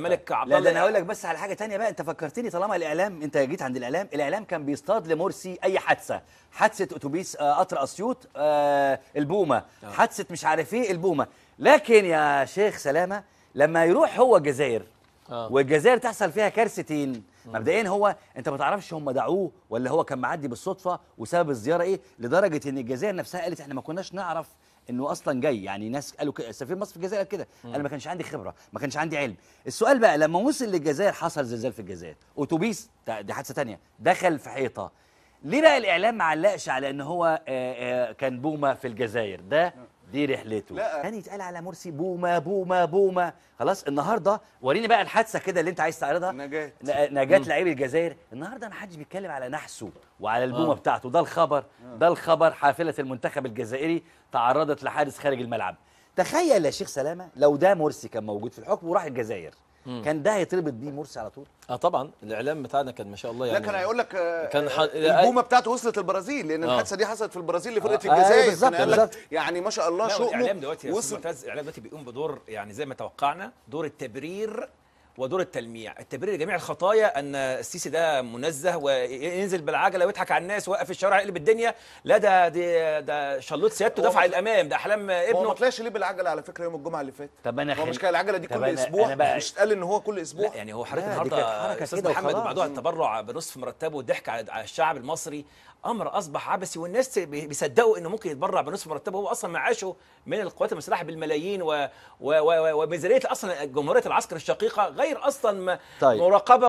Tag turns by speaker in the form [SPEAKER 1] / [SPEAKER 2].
[SPEAKER 1] الملك عبد
[SPEAKER 2] لا
[SPEAKER 1] الله.
[SPEAKER 2] ده انا هقول لك بس على حاجه ثانيه بقى. انت فكرتني، طالما الاعلام انت جيت عند الاعلام، الاعلام كان بيصطاد لمرسي اي حادثه اتوبيس قطر اسيوط البومه، حادثه مش عارف ايه البومه. لكن يا شيخ سلامه لما يروح هو الجزائر والجزائر تحصل فيها كارثتين، مبدئيا هو انت ما تعرفش هم دعوه ولا هو كان معدي بالصدفه وسبب الزياره ايه، لدرجه ان الجزائر نفسها قالت احنا ما كناش نعرف انه اصلا جاي. يعني ناس قالوا سفير مصر في الجزائر كده، انا ما كانش عندي خبره، ما كانش عندي علم. السؤال بقى لما وصل للجزائر حصل زلزال في الجزائر، اتوبيس دي حادثه ثانيه دخل في حيطه، ليه بقى الاعلام ما علقش على ان هو كان بومه في الجزائر؟ دي رحلته. كان يتقال على مرسي بومه بومه بومه. خلاص النهارده وريني بقى الحادثه كده اللي انت عايز تعرضها، نجاة لعيب الجزائر. النهارده ما حدش بيتكلم على نحسه وعلى البومه بتاعته. ده الخبر، ده الخبر. حافله المنتخب الجزائري تعرضت لحادث خارج الملعب. تخيل يا شيخ سلامه لو ده مرسي كان موجود في الحكم وراح الجزائر، كان ده هيتربط بيه مرسي على طول؟
[SPEAKER 3] طبعا الاعلام بتاعنا كان ما شاء الله يعني.
[SPEAKER 4] لا كان هيقول لك
[SPEAKER 3] كان
[SPEAKER 4] البومه بتاعته وصلت البرازيل، لان الحادثه دي حصلت في البرازيل لفرقه الجزائر.
[SPEAKER 2] بالظبط
[SPEAKER 4] بالظبط. يعني ما شاء الله شؤمه.
[SPEAKER 1] الاعلام دلوقتي يا استاذ معتز، الاعلام دلوقتي بيقوم بدور يعني زي ما توقعنا، دور التبرير ودور التلميع. التبرير لجميع الخطايا، ان السيسي ده منزه وينزل بالعجله ويضحك على الناس ويوقف الشوارع يقلب الدنيا، لا ده شلوت سيادته دفع الامام، ده احلام ابنه.
[SPEAKER 4] هو ما طلعش ليه بالعجله على فكره يوم الجمعه اللي فاتت؟
[SPEAKER 2] طب انا
[SPEAKER 4] هو مش كان العجله دي كل اسبوع؟ مش اتقال ان هو كل اسبوع؟
[SPEAKER 1] لا يعني هو حضرتك النهارده استاذ محمد موضوع التبرع بنصف مرتبه والضحك على الشعب المصري امر اصبح عبثي، والناس بيصدقوا انه ممكن يتبرع بنصف مرتبه. هو اصلا معاشه من القوات المسلحه بالملايين وميزانيه اصلا جمهوريه العسكر الشقيقه غير اصلا مراقبه